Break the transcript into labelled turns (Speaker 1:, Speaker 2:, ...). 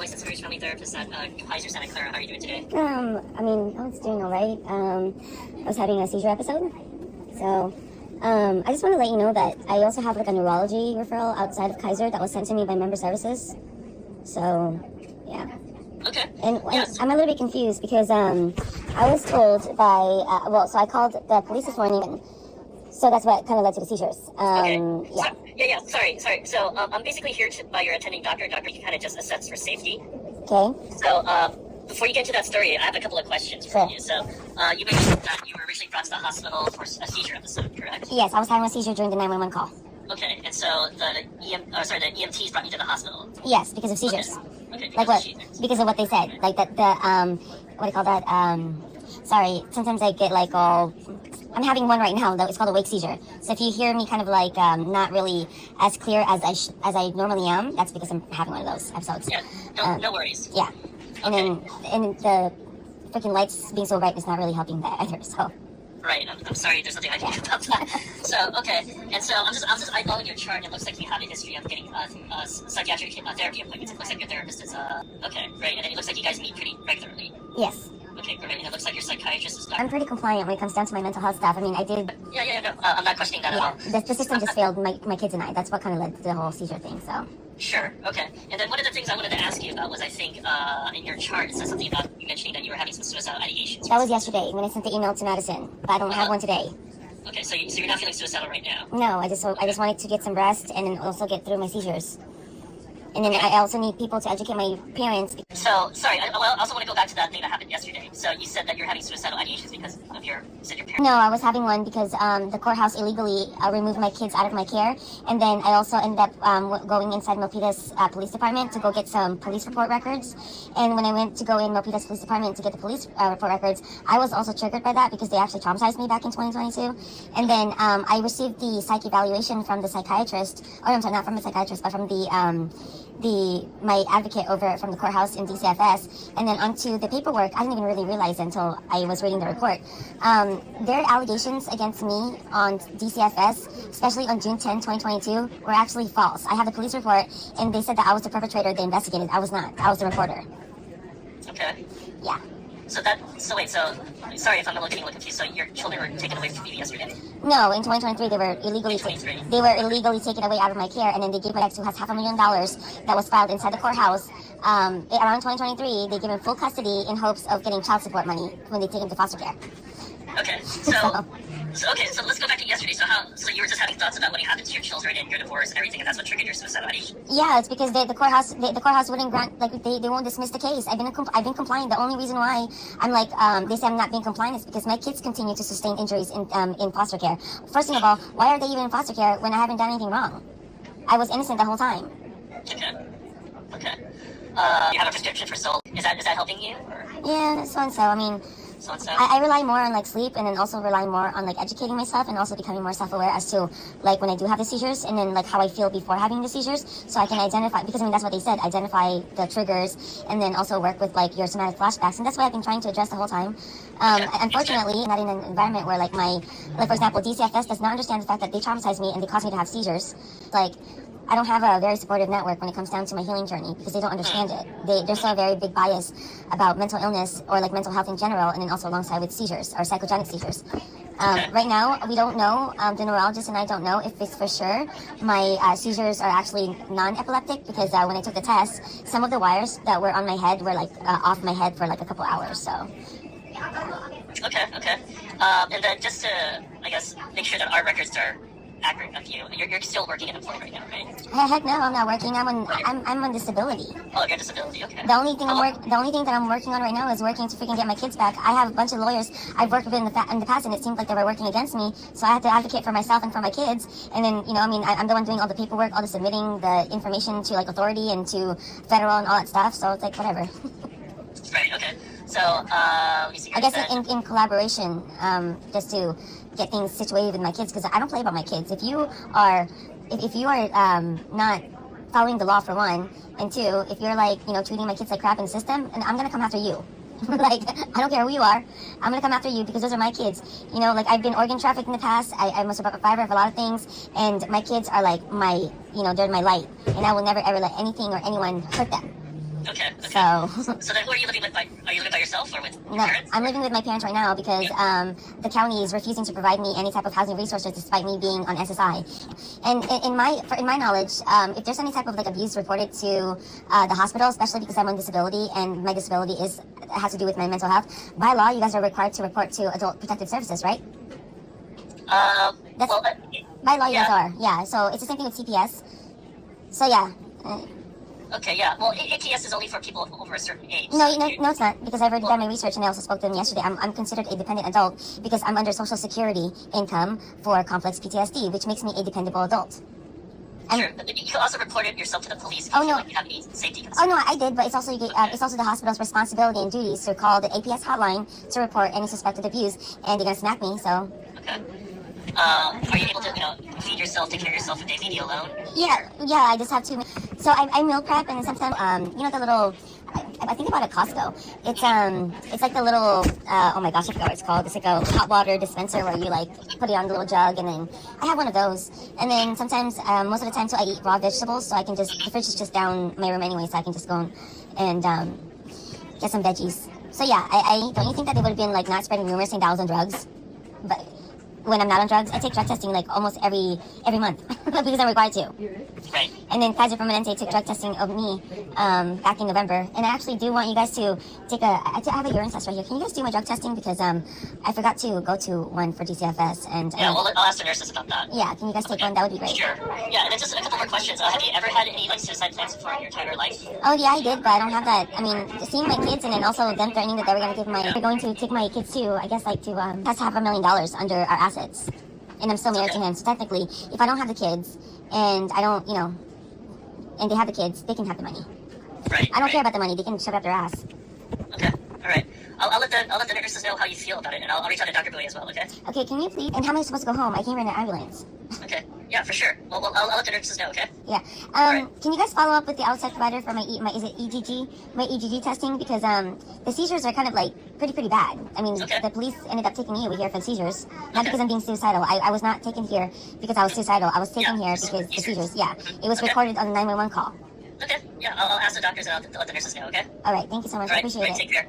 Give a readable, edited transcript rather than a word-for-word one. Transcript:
Speaker 1: licensed marriage family therapist at Kaiser Santa Clara. How are you doing today?
Speaker 2: I was doing all right. I was having a seizure episode. So, I just want to let you know that I also have like a neurology referral outside of Kaiser that was sent to me by member services. So, yeah.
Speaker 1: Okay.
Speaker 2: And
Speaker 1: Yes.
Speaker 2: I'm a little bit confused because I was told by, so I called the police this morning. So that's what kind of led to the seizures.
Speaker 1: Okay.
Speaker 2: Yeah.
Speaker 1: Sorry. So I'm basically here by your attending doctor. Doctor, you kind of just assess for safety.
Speaker 2: Okay.
Speaker 1: So before you get to that story, I have a couple of questions for you. So you mentioned that you were originally brought to the hospital for a seizure episode, correct?
Speaker 2: Yes, I was having a seizure during the 911 call.
Speaker 1: Okay. And so the EMTs brought you to the hospital.
Speaker 2: Yes, because of seizures.
Speaker 1: Okay.
Speaker 2: Like what? Because of what they said. Like what do you call that? Sorry, sometimes I get like all... I'm having one right now, though. It's called a wake seizure. So if you hear me kind of like not really as clear as I normally am, that's because I'm having one of those episodes.
Speaker 1: Yeah, no worries.
Speaker 2: Yeah. And
Speaker 1: Okay.
Speaker 2: then the freaking lights being so bright is not really helping that either, so...
Speaker 1: Right, I'm sorry, there's nothing I can do about that. So, okay, and so I'm just eyeballing your chart, and it looks like you have a history of getting psychiatric therapy appointments. It looks like your therapist is, okay, great, and then it looks like you guys meet pretty regularly.
Speaker 2: Yes.
Speaker 1: Okay, great, and it looks like your psychiatrist is Dr.
Speaker 2: I'm pretty compliant when it comes down to my mental health stuff. I mean, I did...
Speaker 1: No, I'm not questioning that at all.
Speaker 2: The system just failed my kids and I. That's what kind of led to the whole seizure thing, so...
Speaker 1: Sure, okay. And then one of the things I wanted to ask you about was, I think, in your chart, it says something about you mentioning that you were having some suicidal ideations.
Speaker 2: That was yesterday when I sent the email to Madison, but I don't have one today.
Speaker 1: Okay, so you're not feeling suicidal right now?
Speaker 2: No, I just wanted to get some rest and then also get through my seizures. And then I also need people to educate my parents.
Speaker 1: So, sorry, I also want to go back to that thing that happened yesterday. So you said that you're having suicidal ideations because of your parents.
Speaker 2: No, I was having one because the courthouse illegally removed my kids out of my care. And then I also ended up going inside Milpitas Police Department to go get some police report records. And when I went to go in Milpitas Police Department to get the police report records, I was also triggered by that because they actually traumatized me back in 2022. And then I received the psych evaluation from the psychiatrist, or I'm sorry, not from the psychiatrist, but from my advocate over from the courthouse in DCFS, and then onto the paperwork. I didn't even really realize until I was reading the report. Their allegations against me on DCFS, especially on June 10, 2022, were actually false. I have the police report, and they said that I was the perpetrator. They investigated. I was not. I was the reporter.
Speaker 1: Okay.
Speaker 2: Yeah.
Speaker 1: So sorry if I'm a little confused. So your children were taken away from you yesterday?
Speaker 2: No, in 2023 they were illegally taken away out of my care, and then they gave my ex, who has $500,000 that was filed inside the courthouse. Around 2023, they gave him full custody in hopes of getting child support money when they take him to foster care.
Speaker 1: Okay, so let's go back to yesterday. So you were just having thoughts about what happened to your children and your divorce and everything, and that's what triggered your suicidal ideation?
Speaker 2: Yeah, it's because the courthouse wouldn't grant, like they won't dismiss the case. I've been compliant. The only reason why I'm like they say I'm not being compliant is because my kids continue to sustain injuries in foster care. First of all, why are they even in foster care when I haven't done anything wrong? I was innocent the whole time.
Speaker 1: Okay. You have a prescription for Sol. Is that helping you? Or?
Speaker 2: Yeah, so and so. I mean, I rely more on like sleep, and then also rely more on like educating myself, and also becoming more self-aware as to like when I do have the seizures, and then like how I feel before having the seizures, so I can identify, because I mean that's what they said, identify the triggers, and then also work with like your somatic flashbacks, and that's what I've been trying to address the whole time. Unfortunately, not in an environment where like for example, DCFS does not understand the fact that they traumatized me and they caused me to have seizures. Like, I don't have a very supportive network when it comes down to my healing journey because they don't understand it. There's still a very big bias about mental illness or like mental health in general, and then also alongside with seizures or psychogenic seizures. Right now, we don't know, the neurologist and I don't know if it's for sure my seizures are actually non-epileptic, because when I took the test, some of the wires that were on my head were like off my head for like a couple hours, so.
Speaker 1: Okay. And then just to, I guess, make sure that our records are accurate of you, you're still working and employed right now, right?
Speaker 2: Heck no, I'm not working. I'm on disability.
Speaker 1: Oh, you're on disability. Okay.
Speaker 2: The only thing that I'm working on right now is working to freaking get my kids back. I have a bunch of lawyers I've worked with in the past, and it seemed like they were working against me. So I had to advocate for myself and for my kids. And then I'm the one doing all the paperwork, all the submitting the information to like authority and to federal and all that stuff. So it's like whatever.
Speaker 1: Right. Okay. So let me see.
Speaker 2: I guess in collaboration, just to get things situated with my kids, because I don't play about my kids. If you are not following the law, for one, and two, if you're like treating my kids like crap in the system, and I'm gonna come after you. Like, I don't care who you are, I'm gonna come after you because those are my kids. Like, I've been organ trafficked in the past. I'm a survivor of a lot of things, and my kids are like they're my light, and I will never ever let anything or anyone hurt them.
Speaker 1: Okay.
Speaker 2: So.
Speaker 1: So then, who are you living with? Are you living by yourself or with your parents?
Speaker 2: I'm living with my parents right now because the county is refusing to provide me any type of housing resources despite me being on SSI. And in my knowledge, if there's any type of like abuse reported to the hospital, especially because I'm on disability and my disability has to do with my mental health, by law you guys are required to report to Adult Protective Services, right? By law you guys are. Yeah. So it's the same thing with CPS. So yeah.
Speaker 1: Okay, yeah. Well, APS is only for people over a certain age.
Speaker 2: No, it's not, because I've already done my research and I also spoke to them yesterday. I'm considered a dependent adult because I'm under Social Security income for complex PTSD, which makes me a dependable adult.
Speaker 1: Sure, but you can also report it yourself to the police if you feel like you have any safety concerns.
Speaker 2: Oh no, I did, but it's also the hospital's responsibility and duties to call the APS hotline to report any suspected abuse, and they're gonna snap me. So.
Speaker 1: Okay. Are you able to, feed yourself, take care of yourself, and maybe alone?
Speaker 2: Yeah. I just have to. So I meal prep, and sometimes the little. I think about a Costco. It's like the little. Oh my gosh, I forgot what it's called. It's like a hot water dispenser where you like put it on the little jug, and then I have one of those. And then sometimes, most of the time, so I eat raw vegetables, so I can just the fridge is just down my room anyway, so I can just go and get some veggies. So yeah, I don't you think that they would have been like not spreading rumors saying that I was on drugs, but. When I'm not on drugs, I take drug testing like almost every month because I'm required to.
Speaker 1: Right.
Speaker 2: And then Kaiser Misdiagnose took drug testing of me back in November. And I actually do want you guys to take I have a urine test right here. Can you guys do my drug testing? Because I forgot to go to one for DCFS. And
Speaker 1: yeah, I'll ask the nurses about that.
Speaker 2: Yeah, can you guys take one? That would be great.
Speaker 1: Sure. Yeah, and then just a couple more questions. Have you ever had any like suicide plans before in your entire life?
Speaker 2: Oh yeah, I did, but I don't have that. I mean, seeing my kids and then also them threatening that they're going to take my kids too. I guess like to test $500,000 under our assets. And I'm still married to him, so technically, if I don't have the kids, and I don't, and they have the kids, they can have the money.
Speaker 1: Right.
Speaker 2: I don't care about the money; they can shove it up their ass.
Speaker 1: Okay. All right. I'll let the nurses know how you feel about it, and I'll reach out to Dr. Bowie as well. Okay.
Speaker 2: Okay. Can you please? And how am I supposed to go home? I can't rent an ambulance.
Speaker 1: Okay. Yeah, for sure. Well, I'll let the nurses know. Okay.
Speaker 2: Yeah.
Speaker 1: Right.
Speaker 2: Can you guys follow up with the outside provider for my EGG testing, because the seizures are kind of like pretty bad. I mean, the police ended up taking me over here for seizures, not because I'm being suicidal. I was not taken here because I was suicidal. I was taken here because the seizures. Yeah. It was recorded on the 911 call.
Speaker 1: Okay. Yeah, I'll ask the doctors and I'll let the nurses know. Okay.
Speaker 2: All right. Thank you so much. I appreciate it.
Speaker 1: Take care.